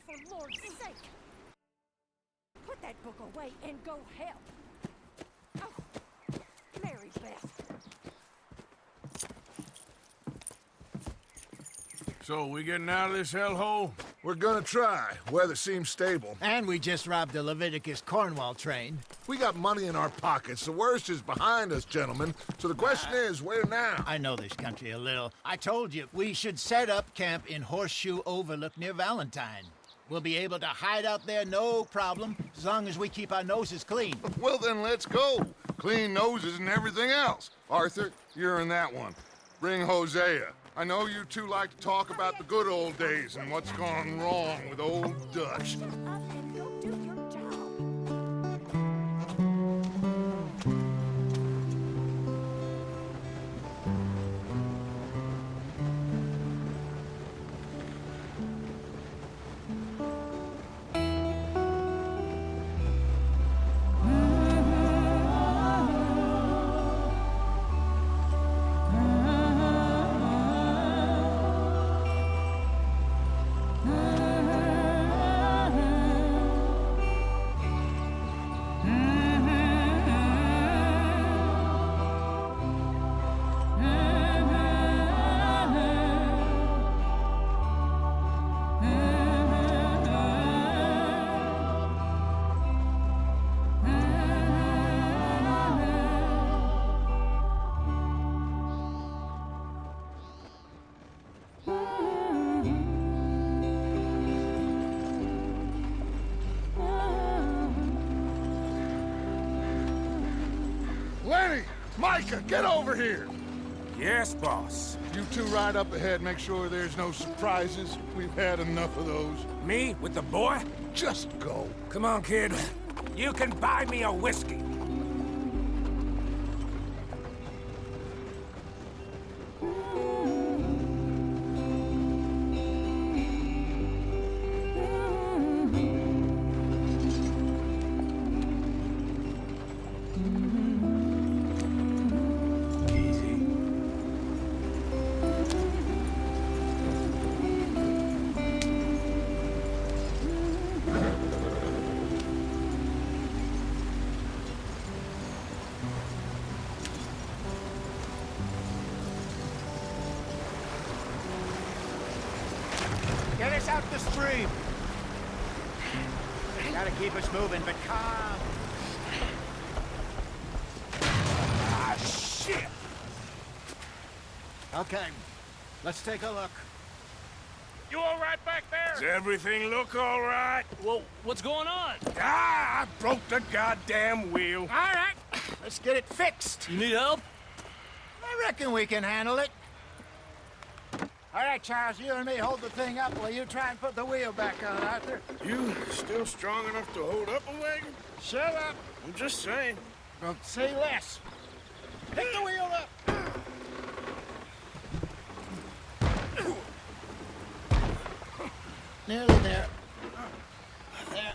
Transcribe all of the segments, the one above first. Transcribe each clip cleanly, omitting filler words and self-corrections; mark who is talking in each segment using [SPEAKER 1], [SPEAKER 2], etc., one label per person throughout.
[SPEAKER 1] for Lord's sake! Put that book away and go help! Oh, Mary Beth.
[SPEAKER 2] So, we getting out of this hellhole?
[SPEAKER 3] We're gonna try. Weather seems stable.
[SPEAKER 4] And we just robbed a Leviticus Cornwall train.
[SPEAKER 3] We got money in our pockets. The worst is behind us, gentlemen. So the question is, where now?
[SPEAKER 4] I know this country a little. I told you, we should set up camp in Horseshoe Overlook near Valentine. We'll be able to hide out there, no problem, as long as we keep our noses clean.
[SPEAKER 5] Well, then let's go. Clean noses and everything else. Arthur, you're in that one. Bring Hosea. I know you two like to talk about the good old days and what's gone wrong with old Dutch.
[SPEAKER 1] Shut up and go do your job.
[SPEAKER 5] Lenny! Micah, get over here!
[SPEAKER 2] Yes, boss.
[SPEAKER 5] You two ride up ahead, make sure there's no surprises. We've had enough of those.
[SPEAKER 2] Me with the boy?
[SPEAKER 5] Just go.
[SPEAKER 2] Come on, kid. You can buy me a whiskey.
[SPEAKER 4] Get us out the stream. Gotta keep us moving, but calm.
[SPEAKER 2] Ah, shit!
[SPEAKER 4] Okay, let's take a look.
[SPEAKER 6] You all right back there?
[SPEAKER 2] Does everything look all right?
[SPEAKER 6] Well, what's going on?
[SPEAKER 2] Ah, I broke the goddamn wheel.
[SPEAKER 4] All right, let's get it fixed.
[SPEAKER 6] You need help?
[SPEAKER 4] I reckon we can handle it. All right, Charles, you and me hold the thing up while you try and put the wheel back on, Arthur.
[SPEAKER 2] You still strong enough to hold up a wagon?
[SPEAKER 4] Shut up.
[SPEAKER 2] I'm just saying.
[SPEAKER 4] Don't say less. Pick the wheel up. Nearly there. There.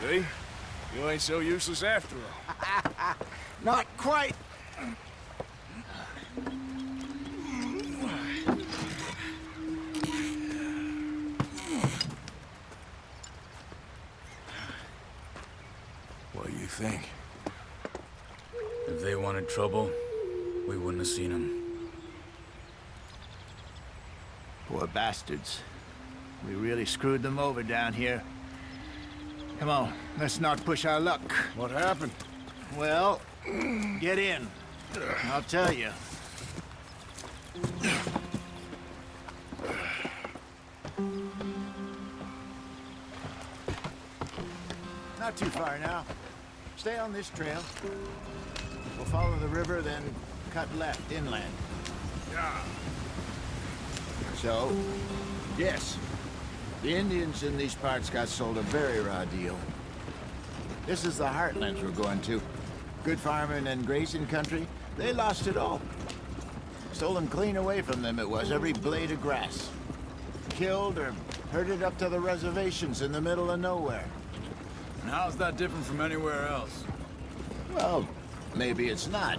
[SPEAKER 2] See? You ain't so useless after all.
[SPEAKER 4] Not quite.
[SPEAKER 2] What do you think?
[SPEAKER 6] If they wanted trouble, we wouldn't have seen them.
[SPEAKER 4] Poor bastards. We really screwed them over down here. Come on, let's not push our luck.
[SPEAKER 2] What happened?
[SPEAKER 4] Well, get in. I'll tell you. Not too far now. Stay on this trail. We'll follow the river, then cut left inland.
[SPEAKER 2] Yeah.
[SPEAKER 4] So, yes, the Indians in these parts got sold a very raw deal. This is the heartlands we're going to. Good farming and grazing country, they lost it all. Stolen clean away from them it was, every blade of grass. Killed or herded up to the reservations in the middle of nowhere.
[SPEAKER 6] And how's that different from anywhere else?
[SPEAKER 4] Well, maybe it's not.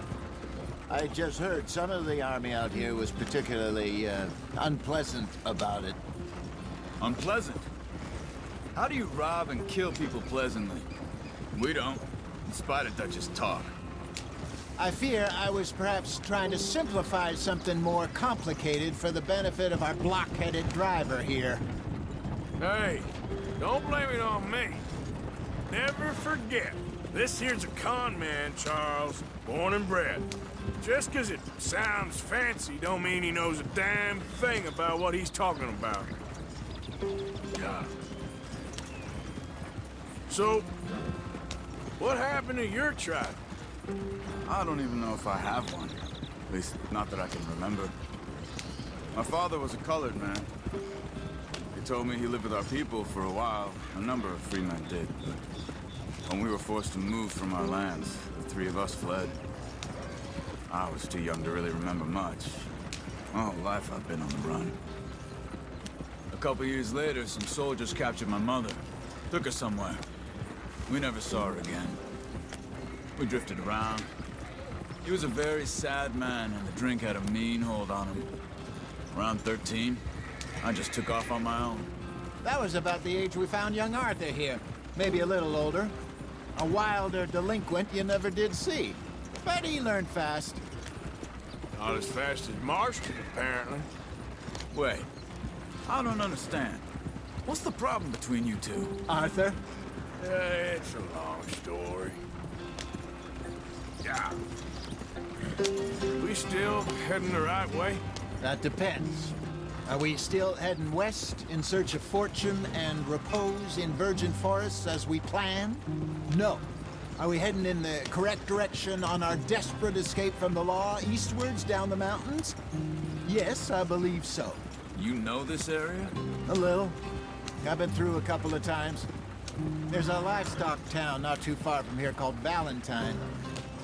[SPEAKER 4] I just heard some of the army out here was particularly, unpleasant about it.
[SPEAKER 6] Unpleasant? How do you rob and kill people pleasantly? We don't, in spite of Dutch's talk.
[SPEAKER 4] I fear I was perhaps trying to simplify something more complicated for the benefit of our blockheaded driver here.
[SPEAKER 2] Hey, don't blame it on me. Never forget, this here's a con man, Charles, born and bred. Just 'cause it sounds fancy don't mean he knows a damn thing about what he's talking about. Yeah. So, what happened to your tribe?
[SPEAKER 6] I don't even know if I have one. At least, not that I can remember. My father was a colored man. He told me he lived with our people for a while. A number of free men did, but when we were forced to move from our lands, the three of us fled. I was too young to really remember much. My whole life I've been on the run. A couple years later, some soldiers captured my mother. Took her somewhere. We never saw her again. We drifted around. He was a very sad man, and the drink had a mean hold on him. Around 13, I just took off on my own.
[SPEAKER 4] That was about the age we found young Arthur here. Maybe a little older. A wilder delinquent you never did see. But he learned fast.
[SPEAKER 2] Not as fast as Marston, apparently.
[SPEAKER 6] Wait, I don't understand. What's the problem between you two?
[SPEAKER 4] Arthur?
[SPEAKER 2] It's a long story. Yeah. We still heading the right way?
[SPEAKER 4] That depends. Are we still heading west in search of fortune and repose in virgin forests as we planned? No. Are we heading in the correct direction on our desperate escape from the law eastwards down the mountains? Yes, I believe so.
[SPEAKER 6] You know this area?
[SPEAKER 4] A little. I've been through a couple of times. There's a livestock town not too far from here called Valentine.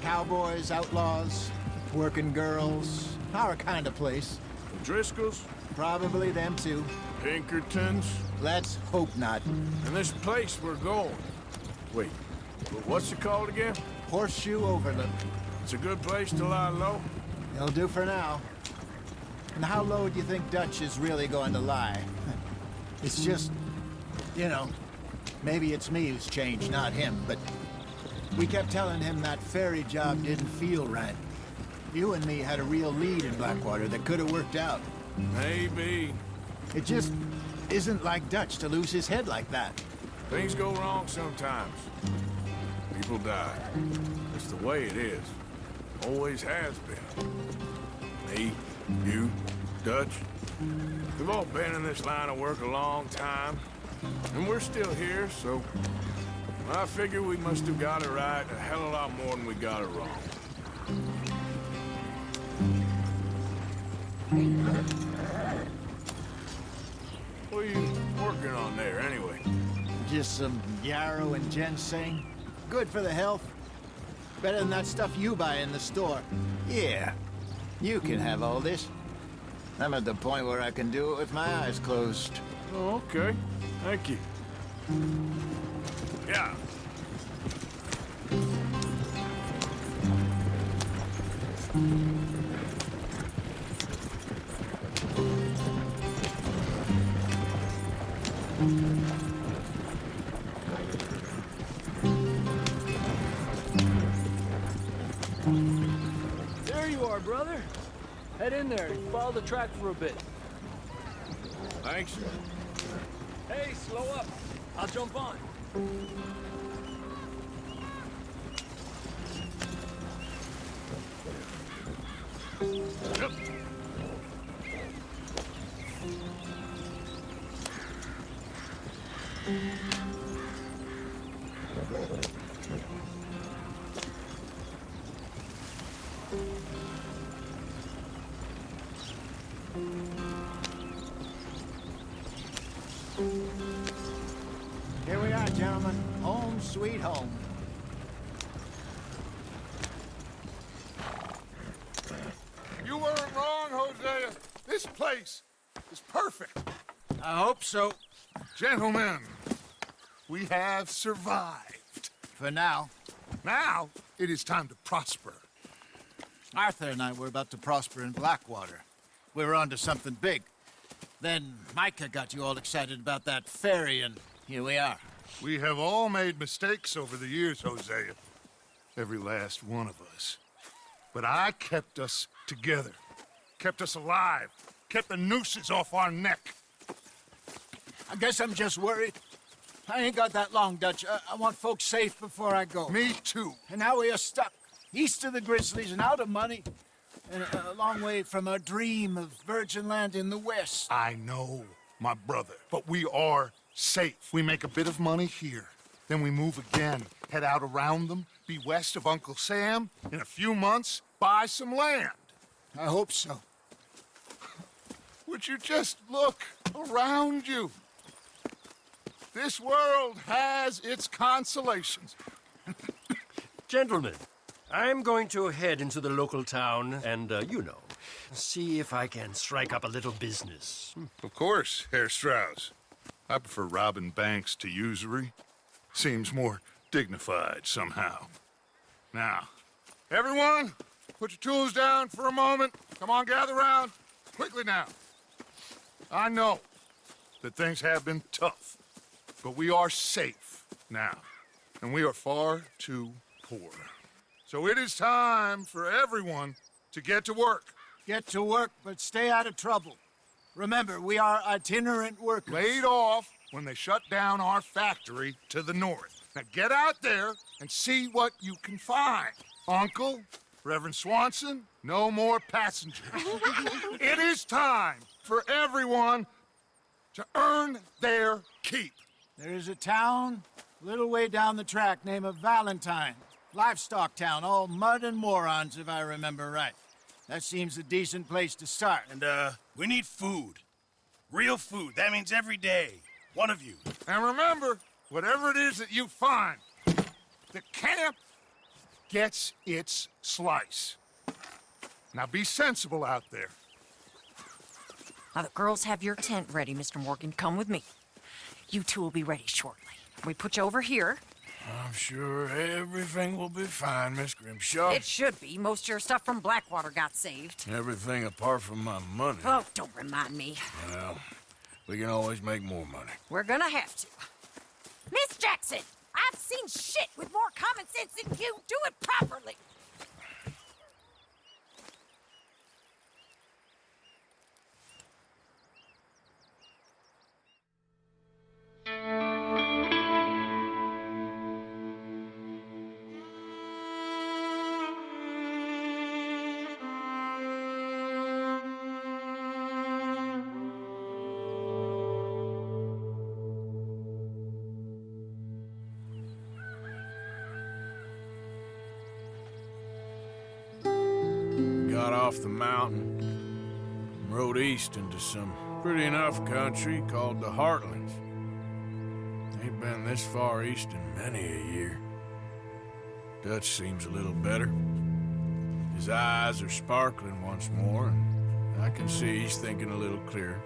[SPEAKER 4] Cowboys, outlaws, working girls, our kind of place.
[SPEAKER 2] The Driscolls?
[SPEAKER 4] Probably them too.
[SPEAKER 2] Pinkertons?
[SPEAKER 4] Let's hope not.
[SPEAKER 2] And this place we're going. Wait, but what's it called again?
[SPEAKER 4] Horseshoe Overlook.
[SPEAKER 2] It's a good place to lie low?
[SPEAKER 4] It'll do for now. And how low do you think Dutch is really going to lie? It's just, you know, maybe it's me who's changed, not him, but we kept telling him that ferry job didn't feel right. You and me had a real lead in Blackwater that could have worked out.
[SPEAKER 2] Maybe.
[SPEAKER 4] It just isn't like Dutch to lose his head like that.
[SPEAKER 2] Things go wrong sometimes. People die. It's the way it is. Always has been. Me, you, Dutch. We've all been in this line of work a long time. And we're still here, so I figure we must have got it right a hell of a lot more than we got it wrong. What are you working on there, anyway?
[SPEAKER 4] Just some yarrow and ginseng. Good for the health. Better than that stuff you buy in the store. Yeah, you can have all this. I'm at the point where I can do it with my eyes closed.
[SPEAKER 2] Oh, okay. Thank you. Yeah.
[SPEAKER 7] There you are, brother. Head in there and follow the track for a bit.
[SPEAKER 2] Thanks.
[SPEAKER 7] Hey, slow up. I'll jump on.
[SPEAKER 2] Yep.
[SPEAKER 4] Here we are, gentlemen. Home sweet home.
[SPEAKER 5] You weren't wrong, Hosea. This place is perfect.
[SPEAKER 4] I hope so.
[SPEAKER 5] Gentlemen, we have survived.
[SPEAKER 4] For now.
[SPEAKER 5] Now, it is time to prosper.
[SPEAKER 4] Arthur and I were about to prosper in Blackwater. We were on to something big. Then Micah got you all excited about that ferry, and here we are.
[SPEAKER 5] We have all made mistakes over the years, Hosea. Every last one of us. But I kept us together. Kept us alive. Kept the nooses off our neck.
[SPEAKER 4] I guess I'm just worried. I ain't got that long, Dutch. I want folks safe before I go.
[SPEAKER 5] Me too.
[SPEAKER 4] And now we are stuck, east of the Grizzlies and out of money, and a long way from our dream of virgin land in the west.
[SPEAKER 5] I know, my brother, but we are safe. We make a bit of money here, then we move again, head out around them, be west of Uncle Sam, in a few months, buy some land.
[SPEAKER 4] I hope so.
[SPEAKER 5] Would you just look around you? This world has its consolations.
[SPEAKER 7] Gentlemen, I'm going to head into the local town and, see if I can strike up a little business.
[SPEAKER 5] Of course, Herr Strauss. I prefer robbing banks to usury. Seems more dignified somehow. Now, everyone, put your tools down for a moment. Come on, gather round. Quickly now. I know that things have been tough, but we are safe now, and we are far too poor. So it is time for everyone to get to work.
[SPEAKER 4] Get to work, but stay out of trouble. Remember, we are itinerant workers.
[SPEAKER 5] Laid off when they shut down our factory to the north. Now get out there and see what you can find. Uncle, Reverend Swanson, no more passengers. It is time for everyone to earn their keep.
[SPEAKER 4] There is a town a little way down the track named Valentine. Livestock town, all mud and morons, if I remember right. That seems a decent place to start.
[SPEAKER 8] And, we need food. Real food. That means every day. One of you.
[SPEAKER 5] And remember, whatever it is that you find, the camp gets its slice. Now be sensible out there.
[SPEAKER 1] Now, the girls have your tent ready, Mr. Morgan. Come with me. You two will be ready shortly. We put you over here.
[SPEAKER 2] I'm sure everything will be fine, Miss Grimshaw.
[SPEAKER 1] It should be. Most of your stuff from Blackwater got saved.
[SPEAKER 2] Everything apart from my money.
[SPEAKER 1] Oh, don't remind me.
[SPEAKER 2] Well, we can always make more money.
[SPEAKER 1] We're gonna have to. Miss Jackson, I've seen shit with more common sense than you. Do it properly.
[SPEAKER 2] Got off the mountain and rode east into some pretty enough country called the Heartlands. Ain't been this far east in many a year. Dutch seems a little better. His eyes are sparkling once more, and I can see he's thinking a little clearer.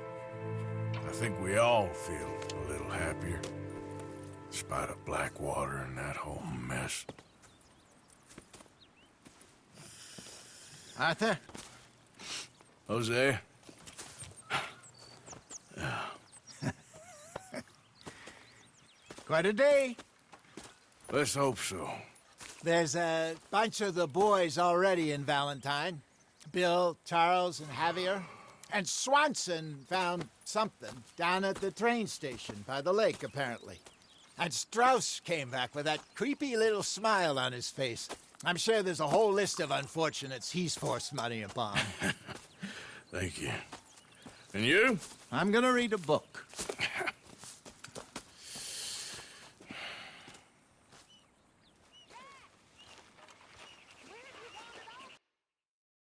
[SPEAKER 2] I think we all feel a little happier, in spite of Blackwater and that whole mess.
[SPEAKER 4] Arthur?
[SPEAKER 2] Jose?
[SPEAKER 4] Quite a day.
[SPEAKER 2] Let's hope so.
[SPEAKER 4] There's a bunch of the boys already in Valentine. Bill, Charles, and Javier. And Swanson found something down at the train station by the lake, apparently. And Strauss came back with that creepy little smile on his face. I'm sure there's a whole list of unfortunates he's forced money upon.
[SPEAKER 2] Thank you. And you?
[SPEAKER 4] I'm gonna read a book.